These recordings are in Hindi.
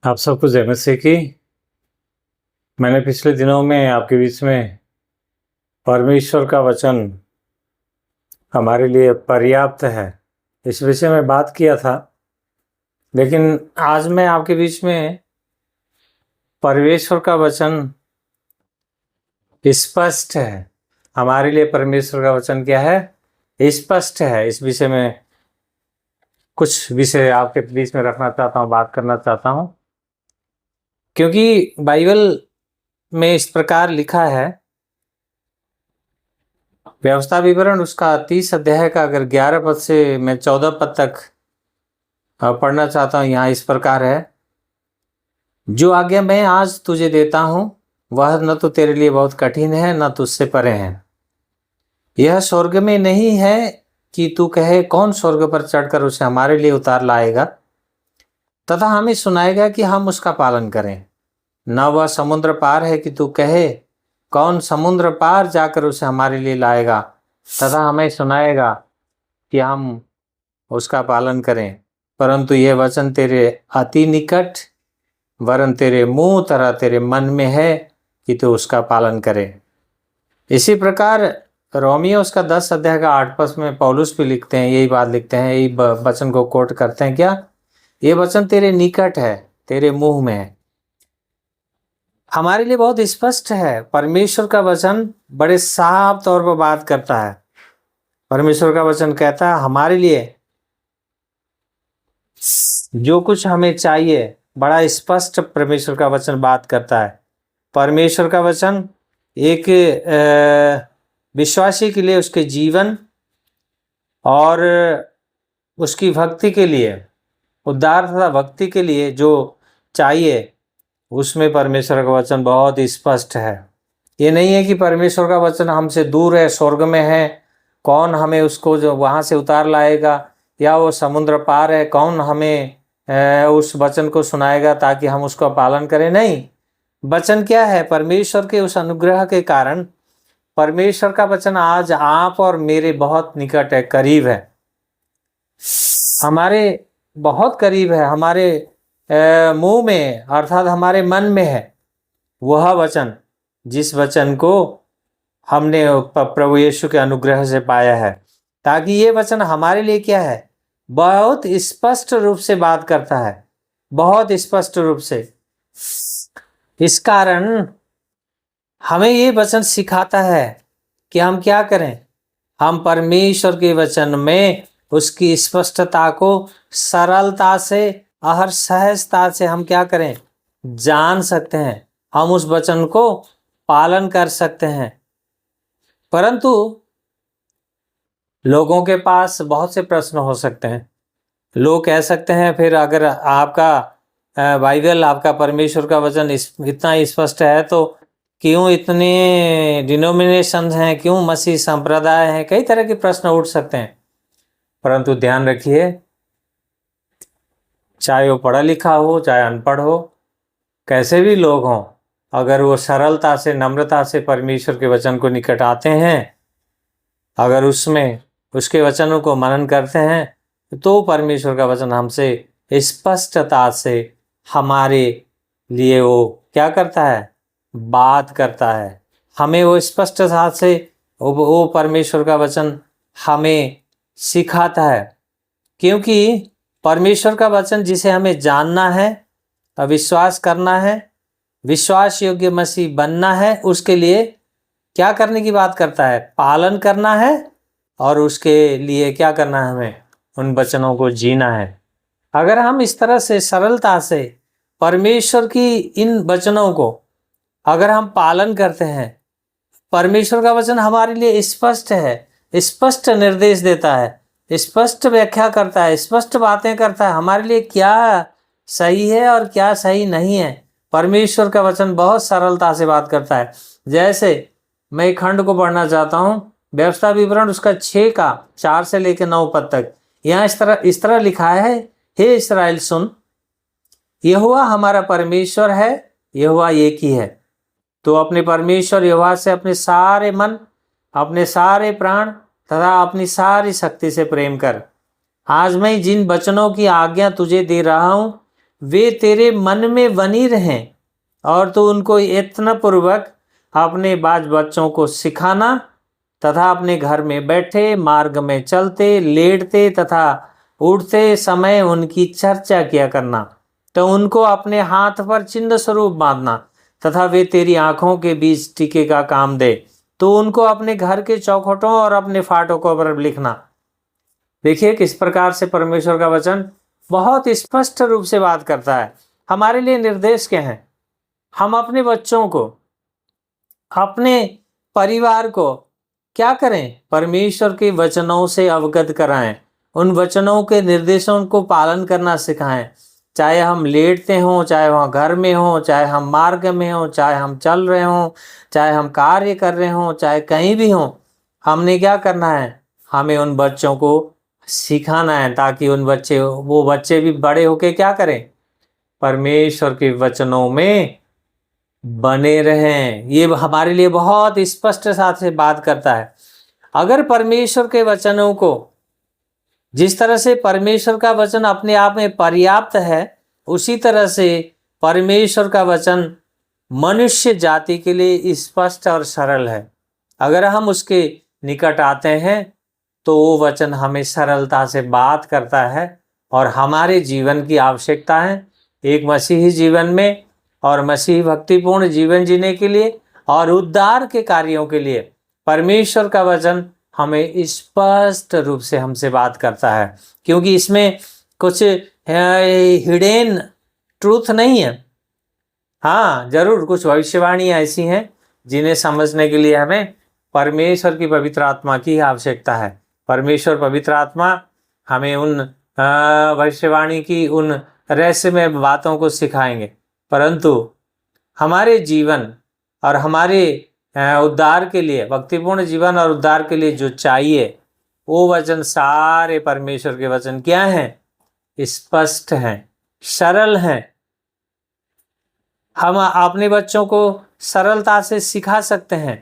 आप सबको जय मसीह की। मैंने पिछले दिनों में आपके बीच में परमेश्वर का वचन हमारे लिए पर्याप्त है इस विषय में बात किया था, लेकिन आज मैं आपके बीच में परमेश्वर का वचन स्पष्ट है। हमारे लिए परमेश्वर का वचन क्या है? स्पष्ट है। इस विषय में कुछ विषय आपके बीच में रखना चाहता हूँ, बात करना चाहता हूँ, क्योंकि बाइबल में इस प्रकार लिखा है। व्यवस्था विवरण उसका 30 अध्याय का अगर 11 पद से मैं 14 पद तक पढ़ना चाहता हूँ। यहाँ इस प्रकार है, जो आज्ञा मैं आज तुझे देता हूँ वह न तो तेरे लिए बहुत कठिन है न तुझसे परे है। यह स्वर्ग में नहीं है कि तू कहे कौन स्वर्ग पर चढ़कर उसे हमारे लिए उतार लाएगा तथा हमें सुनाएगा कि हम उसका पालन करें। न वह समुद्र पार है कि तू कहे कौन समुद्र पार जाकर उसे हमारे लिए लाएगा तथा हमें सुनाएगा कि हम उसका पालन करें। परंतु यह वचन तेरे अति निकट वरन तेरे मुंह तरह तेरे मन में है कि तू उसका पालन करे। इसी प्रकार रोमियो उसका 10 अध्याय का 8 पद में पौलुस भी लिखते हैं, यही बात लिखते हैं, यही वचन को कोट करते हैं। क्या? ये वचन तेरे निकट है, तेरे मुंह में है। हमारे लिए बहुत स्पष्ट है। परमेश्वर का वचन बड़े साफ तौर पर बात करता है। परमेश्वर का वचन कहता है हमारे लिए जो कुछ हमें चाहिए, बड़ा स्पष्ट परमेश्वर का वचन बात करता है। परमेश्वर का वचन एक विश्वासी के लिए उसके जीवन और उसकी भक्ति के लिए, उद्धार तथा भक्ति के लिए जो चाहिए, उसमें परमेश्वर का वचन बहुत स्पष्ट है। ये नहीं है कि परमेश्वर का वचन हमसे दूर है, स्वर्ग में है, कौन हमें उसको जो वहाँ से उतार लाएगा, या वो समुद्र पार है, कौन हमें उस वचन को सुनाएगा ताकि हम उसका पालन करें। नहीं, वचन क्या है? परमेश्वर के उस अनुग्रह के कारण परमेश्वर का वचन आज आप और मेरे बहुत निकट है, करीब है, हमारे बहुत करीब है, हमारे मुंह में अर्थात हमारे मन में है। वह वचन, जिस वचन को हमने प्रभु यीशु के अनुग्रह से पाया है, ताकि ये वचन हमारे लिए क्या है? बहुत स्पष्ट रूप से बात करता है, बहुत स्पष्ट रूप से। इस कारण हमें ये वचन सिखाता है कि हम क्या करें। हम परमेश्वर के वचन में उसकी स्पष्टता को सरलता से और सहजता से हम क्या करें? जान सकते हैं। हम उस वचन को पालन कर सकते हैं। परंतु लोगों के पास बहुत से प्रश्न हो सकते हैं। लोग कह सकते हैं, फिर अगर आपका बाइबल, आपका परमेश्वर का वचन इतना स्पष्ट है तो क्यों इतने डिनोमिनेशन हैं, क्यों मसीह संप्रदाय हैं? कई तरह के प्रश्न उठ सकते हैं। परंतु ध्यान रखिए, चाहे वो पढ़ा लिखा हो चाहे अनपढ़ हो, कैसे भी लोग हों, अगर वो सरलता से, नम्रता से परमेश्वर के वचन को निकट आते हैं, अगर उसमें उसके वचनों को मनन करते हैं, तो परमेश्वर का वचन हमसे स्पष्टता से हमारे लिए वो क्या करता है? बात करता है। हमें वो स्पष्टता से वो परमेश्वर का वचन हमें सिखाता है, क्योंकि परमेश्वर का वचन जिसे हमें जानना है, अविश्वास करना है, विश्वास योग्य मसीह बनना है, उसके लिए क्या करने की बात करता है? पालन करना है, और उसके लिए क्या करना है? हमें उन वचनों को जीना है। अगर हम इस तरह से सरलता से परमेश्वर की इन वचनों को अगर हम पालन करते हैं, परमेश्वर का वचन हमारे लिए स्पष्ट है, स्पष्ट निर्देश देता है, स्पष्ट व्याख्या करता है, स्पष्ट बातें करता है, हमारे लिए क्या सही है और क्या सही नहीं है। परमेश्वर का वचन बहुत सरलता से बात करता है। जैसे मैं एक खंड को पढ़ना चाहता हूँ, व्यवस्था विवरण उसका 6 का 4 से लेकर 9 पद तक। यहाँ इस तरह लिखा है, हे इस्राएल सुन, यहोवा हमारा परमेश्वर है, यहोवा एक ही है। तो अपने परमेश्वर यहोवा से अपने सारे मन, अपने सारे प्राण तथा अपनी सारी शक्ति से प्रेम कर। आज मैं जिन वचनों की आज्ञा तुझे दे रहा हूँ वे तेरे मन में बनी रहें और तू उनको यत्नपूर्वक अपने बाल बच्चों को सिखाना तथा अपने घर में बैठे, मार्ग में चलते, लेटते तथा उठते समय उनकी चर्चा किया करना। तो उनको अपने हाथ पर चिन्ह स्वरूप बांधना तथा वे तेरी आंखों के बीच टीके का काम दे। तो उनको अपने घर के चौखटों और अपने फाटकों पर लिखना। देखिए किस प्रकार से परमेश्वर का वचन बहुत स्पष्ट रूप से बात करता है। हमारे लिए निर्देश क्या है? हम अपने बच्चों को, अपने परिवार को क्या करें? परमेश्वर के वचनों से अवगत कराएं, उन वचनों के निर्देशों को पालन करना सिखाएं। चाहे हम लेटते हों, चाहे वहाँ घर में हों, चाहे हम मार्ग में हों, चाहे हम चल रहे हों, चाहे हम कार्य कर रहे हों, चाहे कहीं भी हों, हमने क्या करना है? हमें उन बच्चों को सिखाना है ताकि वो बच्चे भी बड़े होके क्या करें? परमेश्वर के वचनों में बने रहें। ये हमारे लिए बहुत स्पष्ट साथ से बात करता है। अगर परमेश्वर के वचनों को, जिस तरह से परमेश्वर का वचन अपने आप में पर्याप्त है, उसी तरह से परमेश्वर का वचन मनुष्य जाति के लिए स्पष्ट और सरल है। अगर हम उसके निकट आते हैं तो वो वचन हमें सरलता से बात करता है और हमारे जीवन की आवश्यकता है एक मसीही जीवन में और मसीही भक्तिपूर्ण जीवन जीने के लिए और उद्धार के कार्यों के लिए परमेश्वर का वचन हमें स्पष्ट रूप से हमसे बात करता है, क्योंकि इसमें कुछ हिडन ट्रूथ नहीं है। हाँ, जरूर कुछ भविष्यवाणियाँ ऐसी हैं जिन्हें समझने के लिए हमें परमेश्वर की पवित्र आत्मा की आवश्यकता है। परमेश्वर पवित्र आत्मा हमें उन भविष्यवाणी की उन रहस्यमय बातों को सिखाएंगे, परंतु हमारे जीवन और हमारे उद्धार के लिए, भक्तिपूर्ण जीवन और उद्धार के लिए जो चाहिए वो वचन सारे परमेश्वर के वचन क्या हैं? स्पष्ट हैं, सरल हैं। हम अपने बच्चों को सरलता से सिखा सकते हैं।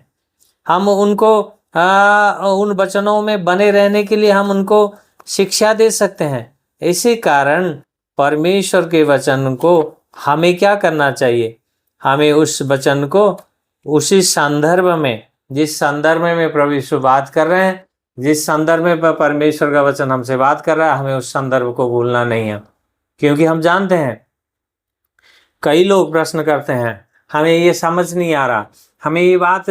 हम उनको उन वचनों में बने रहने के लिए हम उनको शिक्षा दे सकते हैं। इसी कारण परमेश्वर के वचन को हमें क्या करना चाहिए? हमें उस वचन को उसी संदर्भ में, जिस संदर्भ में प्रभु यीशु बात कर रहे हैं, जिस संदर्भ में परमेश्वर का वचन हमसे बात कर रहा है, हमें उस संदर्भ को भूलना नहीं है। क्योंकि हम जानते हैं कई लोग प्रश्न करते हैं, हमें ये समझ नहीं आ रहा, हमें ये बात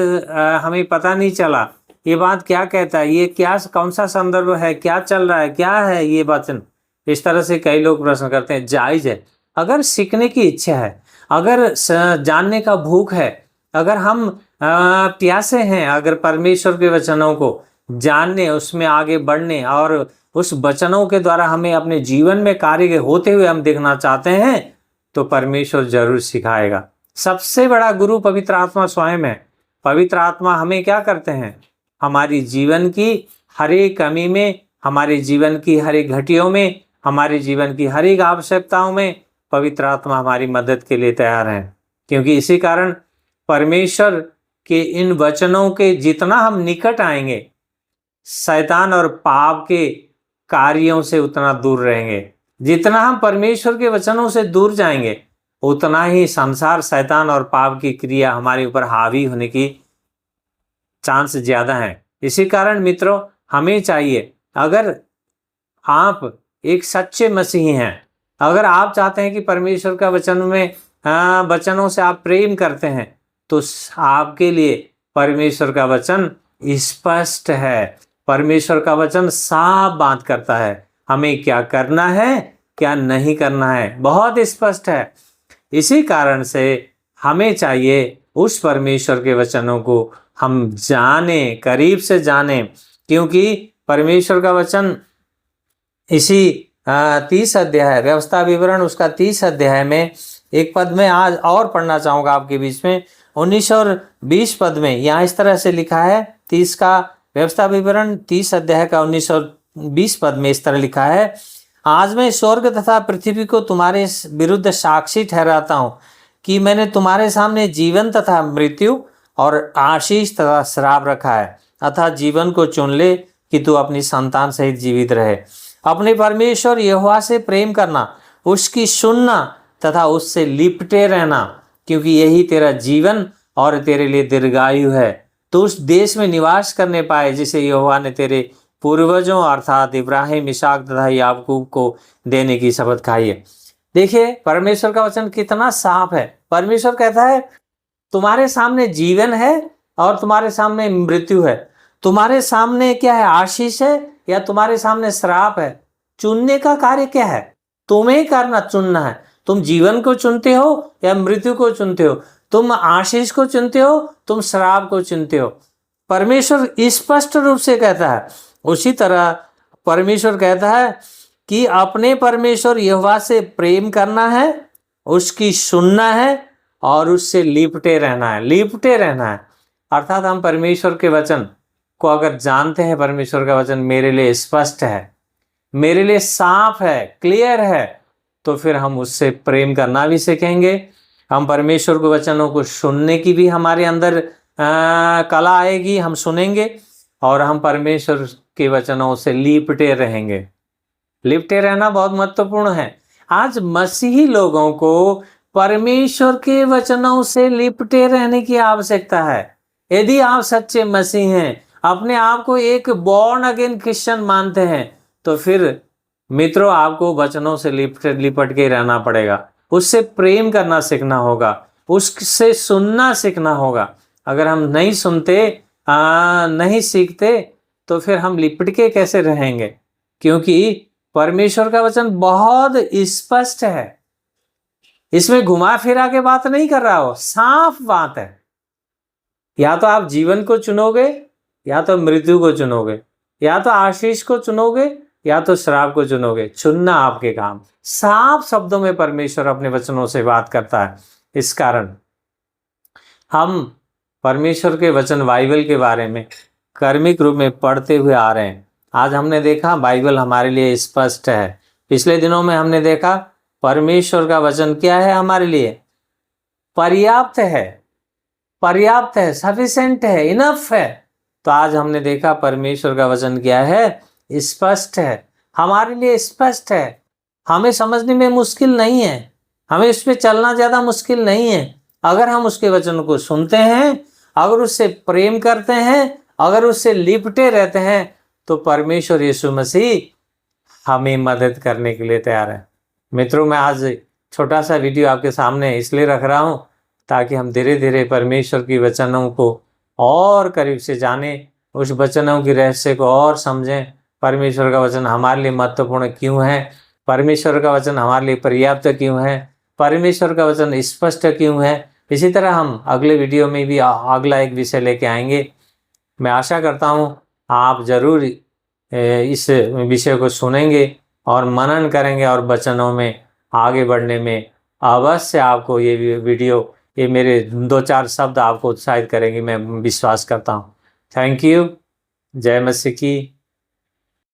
हमें पता नहीं चला, ये बात क्या कहता है, ये क्या, कौन सा संदर्भ है, क्या चल रहा है, क्या है ये वचन। इस तरह से कई लोग प्रश्न करते हैं। जायज है, अगर सीखने की इच्छा है, अगर जानने का भूख है, अगर हम प्यासे हैं, अगर परमेश्वर के वचनों को जानने, उसमें आगे बढ़ने और उस वचनों के द्वारा हमें अपने जीवन में कार्य होते हुए हम देखना चाहते हैं, तो परमेश्वर जरूर सिखाएगा। सबसे बड़ा गुरु पवित्र आत्मा स्वयं है। पवित्र आत्मा हमें क्या करते हैं? हमारी जीवन की हर एक कमी में, हमारे जीवन की हर एक घटियों में, हमारे जीवन की हर एक आवश्यकताओं में पवित्र आत्मा हमारी मदद के लिए तैयार है। क्योंकि इसी कारण परमेश्वर के इन वचनों के जितना हम निकट आएंगे, शैतान और पाप के कार्यों से उतना दूर रहेंगे। जितना हम परमेश्वर के वचनों से दूर जाएंगे, उतना ही संसार, शैतान और पाप की क्रिया हमारे ऊपर हावी होने की चांस ज्यादा है। इसी कारण मित्रों, हमें चाहिए, अगर आप एक सच्चे मसीही हैं, अगर आप चाहते हैं कि परमेश्वर का वचन में वचनों से आप प्रेम करते हैं, तो आपके लिए परमेश्वर का वचन स्पष्ट है। परमेश्वर का वचन साफ बात करता है, हमें क्या करना है, क्या नहीं करना है, बहुत स्पष्ट है। इसी कारण से हमें चाहिए उस परमेश्वर के वचनों को हम जाने, करीब से जाने, क्योंकि परमेश्वर का वचन इसी 30 अध्याय, व्यवस्था विवरण, उसका 30 अध्याय में एक पद में आज और पढ़ना चाहूँगा आपके बीच में, 19 और 20 पद में यहाँ इस तरह से लिखा है। 30 का व्यवस्था विवरण 30 अध्याय का 19 और 20 पद में इस तरह लिखा है, आज मैं स्वर्ग तथा पृथ्वी को तुम्हारे विरुद्ध साक्षी ठहराता हूँ कि मैंने तुम्हारे सामने जीवन तथा मृत्यु और आशीष तथा श्राप रखा है। अतः जीवन को चुन ले कि तू अपनी संतान सहित जीवित रहे। अपने परमेश्वर यहोवा से प्रेम करना, उसकी सुनना तथा उससे लिपटे रहना, क्योंकि यही तेरा जीवन और तेरे लिए दीर्घायु है। तो उस देश में निवास करने पाए जिसे यहोवा ने तेरे पूर्वजों अर्थात इब्राहिम, इसहाक तथा याकूब को देने की शपथ खाई है। देखिए परमेश्वर का वचन कितना साफ है। परमेश्वर कहता है तुम्हारे सामने जीवन है और तुम्हारे सामने मृत्यु है। तुम्हारे सामने क्या है, आशीष है या तुम्हारे सामने श्राप है। चुनने का कार्य क्या है, तुम्हें करना, चुनना है। तुम जीवन को चुनते हो या मृत्यु को चुनते हो, तुम आशीष को चुनते हो, तुम श्राप को चुनते हो। परमेश्वर स्पष्ट रूप से कहता है। उसी तरह परमेश्वर कहता है कि अपने परमेश्वर यहोवा से प्रेम करना है, उसकी सुनना है और उससे लिपटे रहना है। लिपटे रहना है अर्थात हम परमेश्वर के वचन को अगर जानते हैं, परमेश्वर का वचन मेरे लिए स्पष्ट है, मेरे लिए साफ है, क्लियर है, तो फिर हम उससे प्रेम करना भी सीखेंगे। हम परमेश्वर के वचनों को सुनने की भी हमारे अंदर कला आएगी, हम सुनेंगे और हम परमेश्वर के वचनों से लिपटे रहेंगे। लिपटे रहना बहुत महत्वपूर्ण है। आज मसीही लोगों को परमेश्वर के वचनों से लिपटे रहने की आवश्यकता है। यदि आप सच्चे मसीह हैं, अपने आप को एक बॉर्न अगेन क्रिश्चियन मानते हैं, तो फिर मित्रों आपको वचनों से लिपट के रहना पड़ेगा। उससे प्रेम करना सीखना होगा, उससे सुनना सीखना होगा। अगर हम नहीं सुनते, नहीं सीखते, तो फिर हम लिपट के कैसे रहेंगे? क्योंकि परमेश्वर का वचन बहुत स्पष्ट है, इसमें घुमा फिरा के बात नहीं कर रहा हो, साफ बात है। या तो आप जीवन को चुनोगे या तो मृत्यु को चुनोगे, या तो आशीष को चुनोगे या तो श्राप को चुनोगे। चुनना आपके काम। साफ शब्दों में परमेश्वर अपने वचनों से बात करता है। इस कारण हम परमेश्वर के वचन बाइबल के बारे में कर्मिक रूप में पढ़ते हुए आ रहे हैं। आज हमने देखा बाइबल हमारे लिए स्पष्ट है। पिछले दिनों में हमने देखा परमेश्वर का वचन क्या है, हमारे लिए पर्याप्त है, पर्याप्त है, सफिशिएंट है, इनफ है। तो आज हमने देखा परमेश्वर का वचन क्या है, स्पष्ट है, हमारे लिए स्पष्ट है। हमें समझने में मुश्किल नहीं है, हमें इस पे चलना ज़्यादा मुश्किल नहीं है। अगर हम उसके वचन को सुनते हैं, अगर उससे प्रेम करते हैं, अगर उससे लिपटे रहते हैं, तो परमेश्वर यीशु मसीह हमें मदद करने के लिए तैयार है। मित्रों, मैं आज छोटा सा वीडियो आपके सामने इसलिए रख रहा हूँ ताकि हम धीरे धीरे परमेश्वर की वचनों को और करीब से जानें, उस वचनों की रहस्य को और समझें। परमेश्वर का वचन हमारे लिए महत्वपूर्ण क्यों है, परमेश्वर का वचन हमारे लिए पर्याप्त क्यों है, परमेश्वर का वचन स्पष्ट क्यों है। इसी तरह हम अगले वीडियो में भी अगला एक विषय लेके आएंगे। मैं आशा करता हूँ आप ज़रूर इस विषय को सुनेंगे और मनन करेंगे और वचनों में आगे बढ़ने में अवश्य आपको ये वीडियो, ये मेरे 2-4 शब्द आपको उत्साहित करेंगे, मैं विश्वास करता हूँ। Thank you. जय मसीह की।